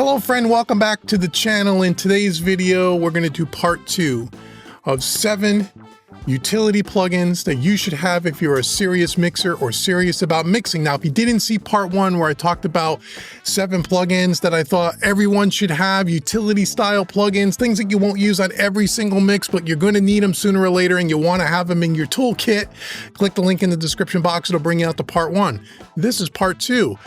Hello friend, welcome back to the channel. In today's video, we're going to do part 2 of 7 utility plugins that you should have if you're a serious mixer or serious about mixing. Now, if you didn't see part 1 where I talked about 7 plugins that I thought everyone should have, utility style plugins, things that you won't use on every single mix, but you're going to need them sooner or later and you want to have them in your toolkit, click the link in the description box. It'll bring you out to part 1. This is part 2.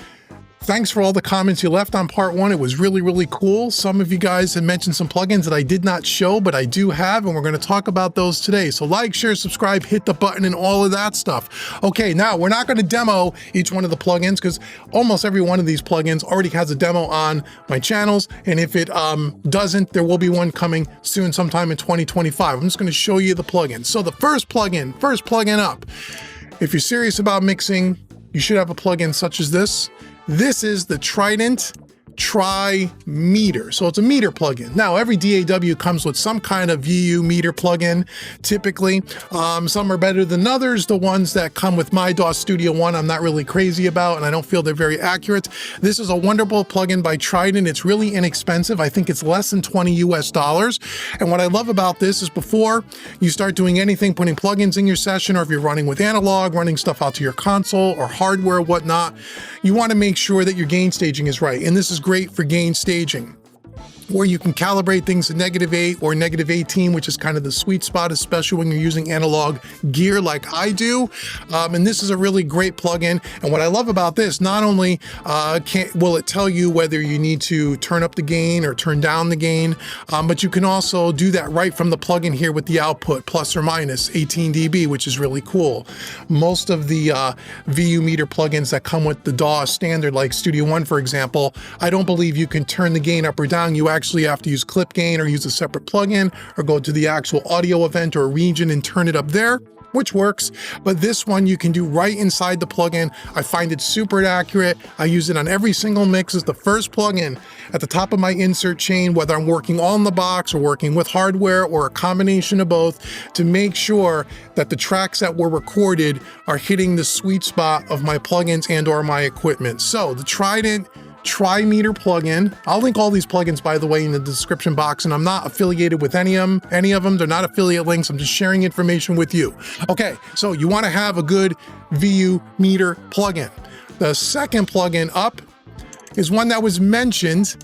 Thanks for all the comments you left on part 1. It was really cool. Some of you guys had mentioned some plugins that I did not show, but I do have, and we're going to talk about those today. So like, share, subscribe, hit the button, and all of that stuff. Okay, now we're not going to demo each one of the plugins because almost every one of these plugins already has a demo on my channels. And if it doesn't, there will be one coming soon, sometime in 2025. I'm just going to show you the plugins. So the first plugin up. If you're serious about mixing, you should have a plugin such as this. This is the Trident Tri-Meter. So it's a meter plugin. Now, every DAW comes with some kind of VU meter plugin, typically. Some are better than others. The ones that come with my DAW Studio One, I'm not really crazy about, and I don't feel they're very accurate. This is a wonderful plugin by Trident. It's really inexpensive. I think it's less than $20 US. And what I love about this is before you start doing anything, putting plugins in your session, or if you're running with analog, running stuff out to your console or hardware, whatnot, you want to make sure that your gain staging is right. And this is great for gain staging, where you can calibrate things to -8 or -18, which is kind of the sweet spot, especially when you're using analog gear like I do. And this is a really great plugin. And what I love about this, not only will it tell you whether you need to turn up the gain or turn down the gain, but you can also do that right from the plugin here with the output, plus or minus 18 dB, which is really cool. Most of the VU meter plugins that come with the DAW standard, like Studio One, for example, I don't believe you can turn the gain up or down. You actually have to use clip gain or use a separate plugin or go to the actual audio event or region and turn it up there, which works. But this one you can do right inside the plugin. I find it super accurate. I use it on every single mix. It's the first plugin at the top of my insert chain, whether I'm working on the box or working with hardware or a combination of both, to make sure that the tracks that were recorded are hitting the sweet spot of my plugins and or my equipment. So the Trident Tri-Meter plugin. I'll link all these plugins, by the way, in the description box, and I'm not affiliated with any of them. They're not affiliate links. I'm just sharing information with you. Okay, so you want to have a good VU meter plugin. The second plugin up is one that was mentioned.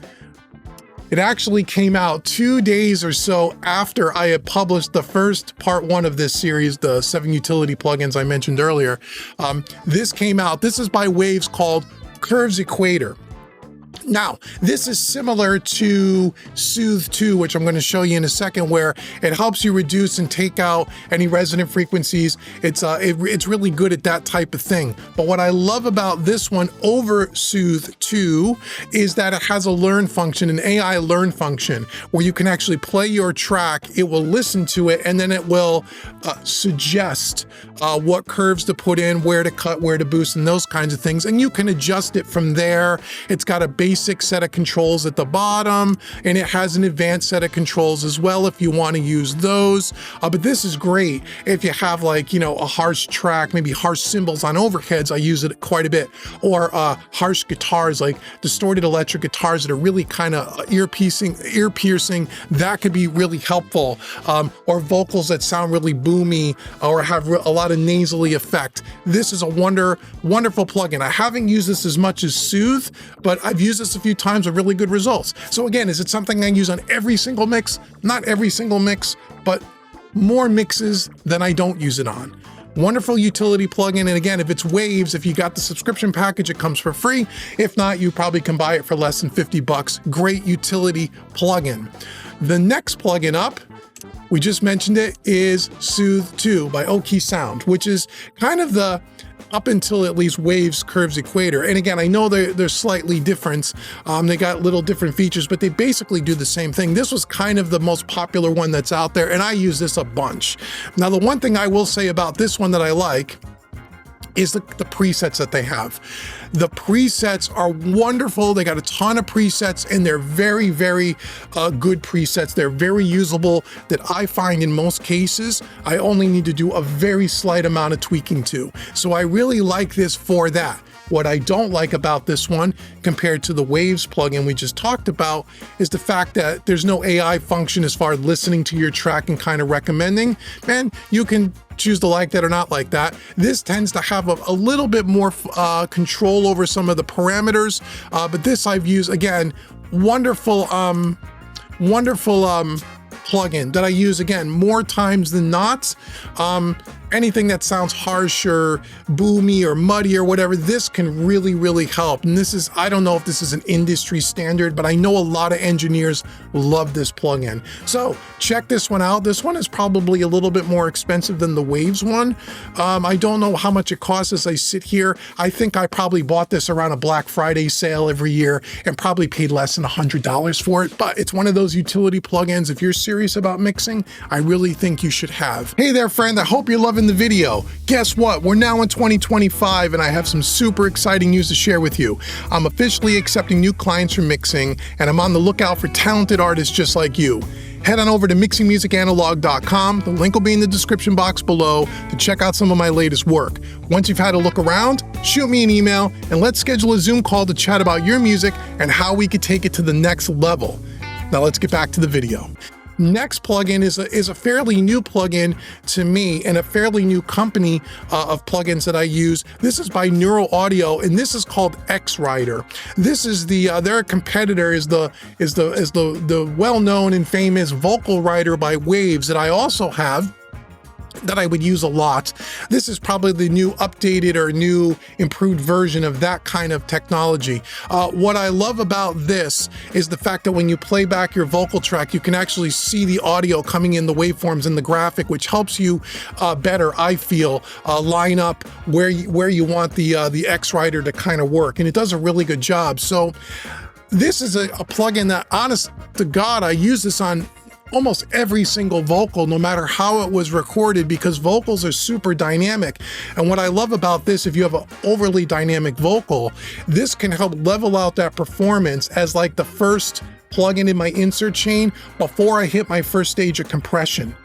It actually came out 2 days or so after I had published the first part 1 of this series, the 7 utility plugins I mentioned earlier. This came out. This is by Waves, called Curves Equator. Now, this is similar to Soothe 2, which I'm going to show you in a second, where it helps you reduce and take out any resonant frequencies. It's really good at that type of thing. But what I love about this one over Soothe 2 is that it has a learn function, an AI learn function, where you can actually play your track, it will listen to it, and then it will suggest what curves to put in, where to cut, where to boost, and those kinds of things. And you can adjust it from there. It's got a basic set of controls at the bottom, and it has an advanced set of controls as well if you want to use those. But this is great if you have, like, you know, a harsh track, maybe harsh cymbals on overheads. I use it quite a bit. Or harsh guitars, like distorted electric guitars that are really kind of ear piercing. That could be really helpful. Or vocals that sound really boomy or have a lot of nasally effect. This is a wonderful plugin. I haven't used this as much as Soothe, but I've used this a few times with really good results. So again, is it something I use on every single mix? Not every single mix, but more mixes than I don't use it on. Wonderful utility plugin. And again, if it's Waves, if you got the subscription package, it comes for free. If not, you probably can buy it for less than 50 bucks. Great utility plugin. The next plugin up, we just mentioned it, is Soothe 2 by Oki Sound, which is kind of the, up until at least Waves Curves Equator. And again, I know they're slightly different. They got little different features, but they basically do the same thing. This was kind of the most popular one that's out there, and I use this a bunch. Now, the one thing I will say about this one that I like is the presets that they have. The presets are wonderful. They got a ton of presets, and they're very good presets. They're very usable, that I find in most cases I only need to do a very slight amount of tweaking to. So I really like this for that. What I don't like about this one compared to the Waves plugin we just talked about is the fact that there's no AI function as far as listening to your track and kind of recommending. Man, you can choose to like that or not like that. This tends to have a little bit more control over some of the parameters, but this I've used, again, wonderful plugin that I use, again, more times than not. Anything that sounds harsh or boomy or muddy or whatever, this can really, really help. And this is, I don't know if this is an industry standard, but I know a lot of engineers love this plugin. So check this one out. This one is probably a little bit more expensive than the Waves one. I don't know how much it costs as I sit here. I think I probably bought this around a Black Friday sale every year and probably paid less than $100 for it, but it's one of those utility plugins. If you're serious about mixing, I really think you should have. Hey there, friend. I hope you're loving the video. Guess what? We're now in 2025 and I have some super exciting news to share with you. I'm officially accepting new clients for mixing and I'm on the lookout for talented artists just like you. Head on over to mixingmusicanalog.com. The link will be in the description box below to check out some of my latest work. Once you've had a look around, shoot me an email and let's schedule a Zoom call to chat about your music and how we could take it to the next level. Now let's get back to the video. Next plugin is a fairly new plugin to me and a fairly new company of plugins that I use. This is by Neural Audio and this is called X-Rider. This is their competitor is the well-known and famous Vocal Rider by Waves that I also have, that I would use a lot. This is probably the new updated or new improved version of that kind of technology. What I love about this is the fact that when you play back your vocal track, you can actually see the audio coming in the waveforms in the graphic, which helps you better, I feel, line up where you want the X-Rider to kind of work. And it does a really good job. So this is a plugin that, honest to God, I use this on almost every single vocal, no matter how it was recorded, because vocals are super dynamic. And what I love about this, if you have an overly dynamic vocal, this can help level out that performance as like the first plugin in my insert chain before I hit my first stage of compression.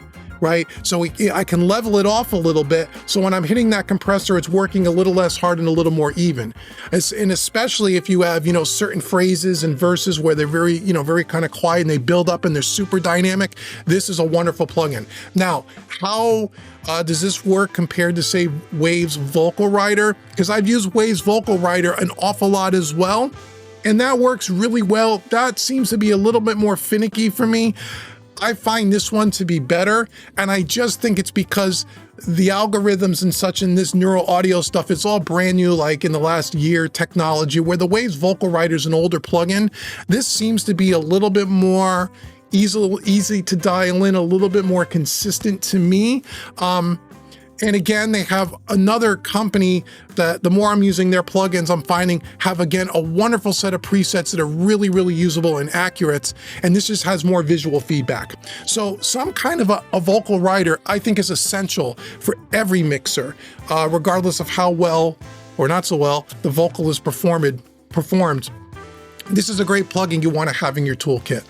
Right? So I can level it off a little bit. So when I'm hitting that compressor, it's working a little less hard and a little more even. And especially if you have, certain phrases and verses where they're very, very kind of quiet and they build up and they're super dynamic, this is a wonderful plugin. Now, how does this work compared to, say, Waves Vocal Rider? Because I've used Waves Vocal Rider an awful lot as well, and that works really well. That seems to be a little bit more finicky for me. I find this one to be better, and I just think it's because the algorithms and such in this Neural Audio stuff, it's all brand new, like in the last year technology, where the Waves Vocal Rider is an older plugin. This seems to be a little bit more easy to dial in, a little bit more consistent to me. And again, they have another company that the more I'm using their plugins, I'm finding have, again, a wonderful set of presets that are really, really usable and accurate. And this just has more visual feedback. So some kind of a vocal rider, I think, is essential for every mixer, regardless of how well or not so well the vocal is performed. This is a great plugin you want to have in your toolkit.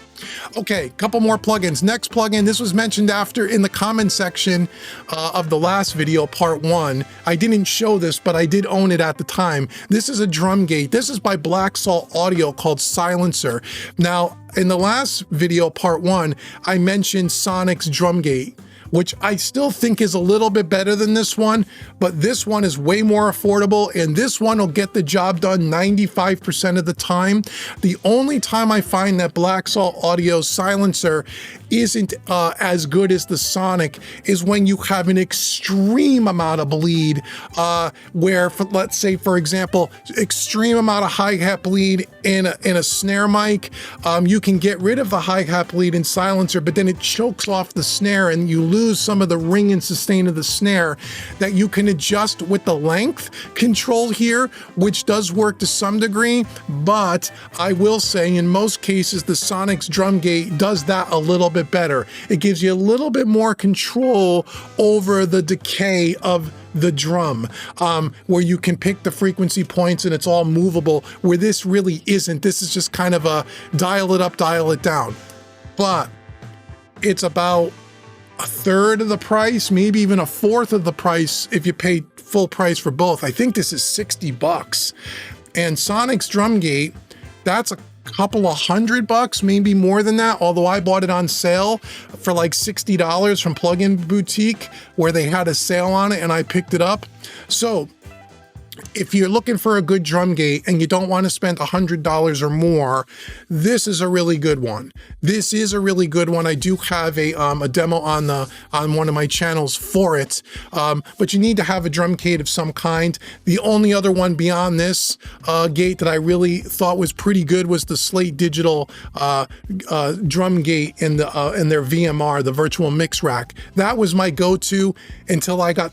Okay, couple more plugins. Next plugin, this was mentioned after in the comment section of the last video, part 1. I didn't show this, but I did own it at the time. This is a drum gate. This is by Black Salt Audio called Silencer. Now, in the last video, part 1, I mentioned Sonic's drum gate, which I still think is a little bit better than this one, but this one is way more affordable, and this one will get the job done 95% of the time. The only time I find that Black Salt Audio Silencer isn't as good as the Sonic is when you have an extreme amount of bleed, where, let's say, for example, extreme amount of hi-hat bleed in a snare mic. You can get rid of the hi-hat bleed in Silencer, but then it chokes off the snare and you lose some of the ring and sustain of the snare that you can adjust with the length control here, which does work to some degree. But I will say, in most cases, the Sonic's drum gate does that a little bit better. It gives you a little bit more control over the decay of the drum, where you can pick the frequency points and it's all movable, where this really isn't. This is just kind of a dial it up, dial it down. But it's about a third of the price, maybe even a fourth of the price if you pay full price for both. I think this is 60 bucks. And Sonic's drum gate, that's a couple of $100, maybe more than that, although I bought it on sale for like $60 from Plug-in Boutique, where they had a sale on it and I picked it up. So if you're looking for a good drum gate and you don't want to spend $100 or more, this is a really good one. This is a really good one. I do have a demo on one of my channels for it, but you need to have a drum gate of some kind. The only other one beyond this gate that I really thought was pretty good was the Slate Digital drum gate in their VMR, the Virtual Mix Rack. That was my go-to until I got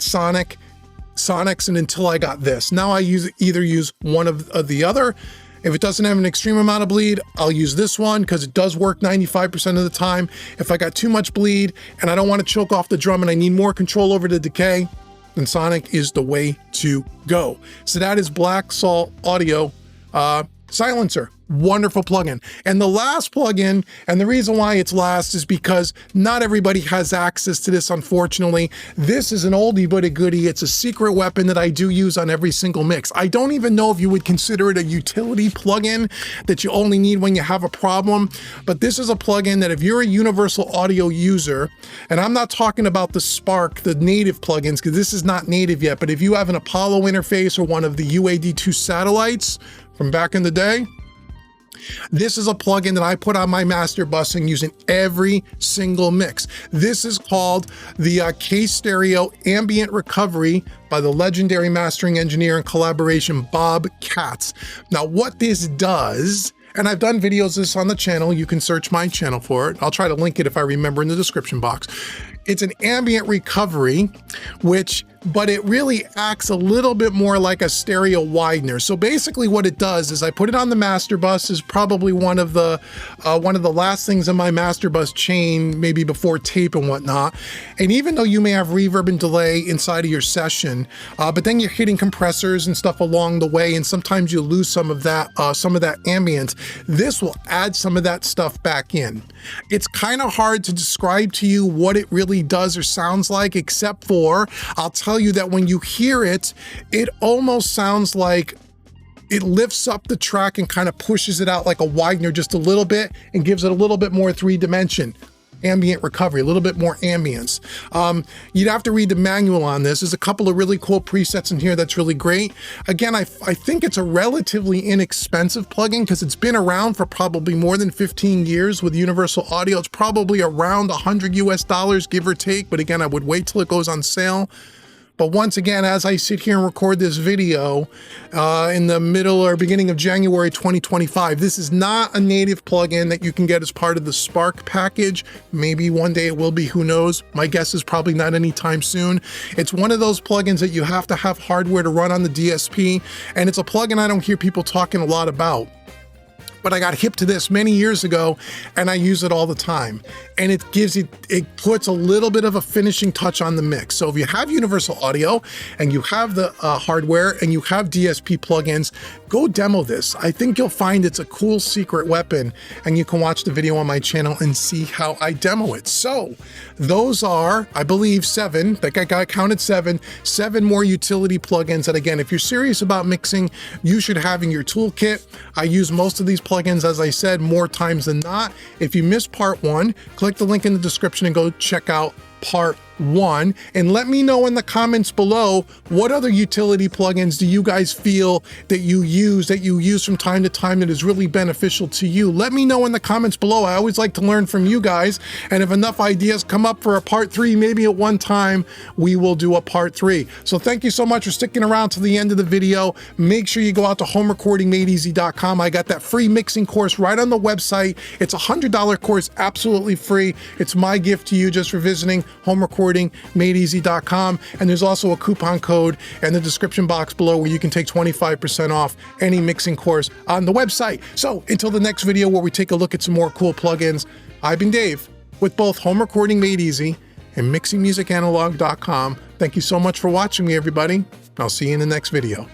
Sonics and until I got this. Now I either use one of the other. If it doesn't have an extreme amount of bleed, I'll use this one because it does work 95% of the time. If I got too much bleed and I don't want to choke off the drum and I need more control over the decay, then Sonic is the way to go. So that is Black Salt Audio Silencer. Wonderful plugin. And the last plugin, and the reason why it's last is because not everybody has access to this, unfortunately. This is an oldie but a goodie. It's a secret weapon that I do use on every single mix. I don't even know if you would consider it a utility plugin that you only need when you have a problem, but this is a plugin that if you're a Universal Audio user, and I'm not talking about the Spark, the native plugins, because this is not native yet, but if you have an Apollo interface or one of the UAD2 satellites from back in the day, this is a plugin that I put on my master bus and use in every single mix. This is called the K-Stereo Ambient Recovery by the legendary mastering engineer and collaboration Bob Katz. Now what this does, and I've done videos of this on the channel, you can search my channel for it. I'll try to link it if I remember in the description box. It's an ambient recovery, but it really acts a little bit more like a stereo widener. So basically what it does is I put it on the master bus, is probably one of the last things in my master bus chain, maybe before tape and whatnot. And even though you may have reverb and delay inside of your session, but then you're hitting compressors and stuff along the way, and sometimes you lose some of that ambient, this will add some of that stuff back in. It's kind of hard to describe to you what it really does or sounds like, except for I'll tell you that when you hear it, it almost sounds like it lifts up the track and kind of pushes it out like a widener just a little bit and gives it a little bit more 3-dimension. Ambient recovery, a little bit more ambience. You'd have to read the manual on this. There's a couple of really cool presets in here that's really great. Again, I think it's a relatively inexpensive plugin because it's been around for probably more than 15 years with Universal Audio. It's probably around $100 US, give or take. But again, I would wait till it goes on sale. But once again, as I sit here and record this video in the middle or beginning of January 2025, this is not a native plugin that you can get as part of the Spark package. Maybe one day it will be, who knows? My guess is probably not anytime soon. It's one of those plugins that you have to have hardware to run on the DSP, and it's a plugin I don't hear people talking a lot about. But I got hip to this many years ago and I use it all the time. And it puts a little bit of a finishing touch on the mix. So if you have Universal Audio and you have the hardware and you have DSP plugins, go demo this. I think you'll find it's a cool secret weapon, and you can watch the video on my channel and see how I demo it. So those are, I believe, 7, like I counted 7 more utility plugins that, again, if you're serious about mixing, you should have in your toolkit. I use most of these plugins, as I said, more times than not. If you missed part 1, click the link in the description and go check out part 1, and let me know in the comments below, what other utility plugins do you guys feel that you use from time to time that is really beneficial to you? Let me know in the comments below. I always like to learn from you guys, and if enough ideas come up for a part 3, maybe at one time we will do a part 3. So thank you so much for sticking around to the end of the video. Make sure you go out to homerecordingmadeeasy.com. I got that free mixing course right on the website. It's a $100 course, absolutely free. It's my gift to you just for visiting homerecordingmadeeasy.com, and there's also a coupon code in the description box below where you can take 25% off any mixing course on the website. So until the next video where we take a look at some more cool plugins, I've been Dave with both Home Recording Made Easy and MixingMusicAnalog.com. Thank you so much for watching me, everybody. I'll see you in the next video.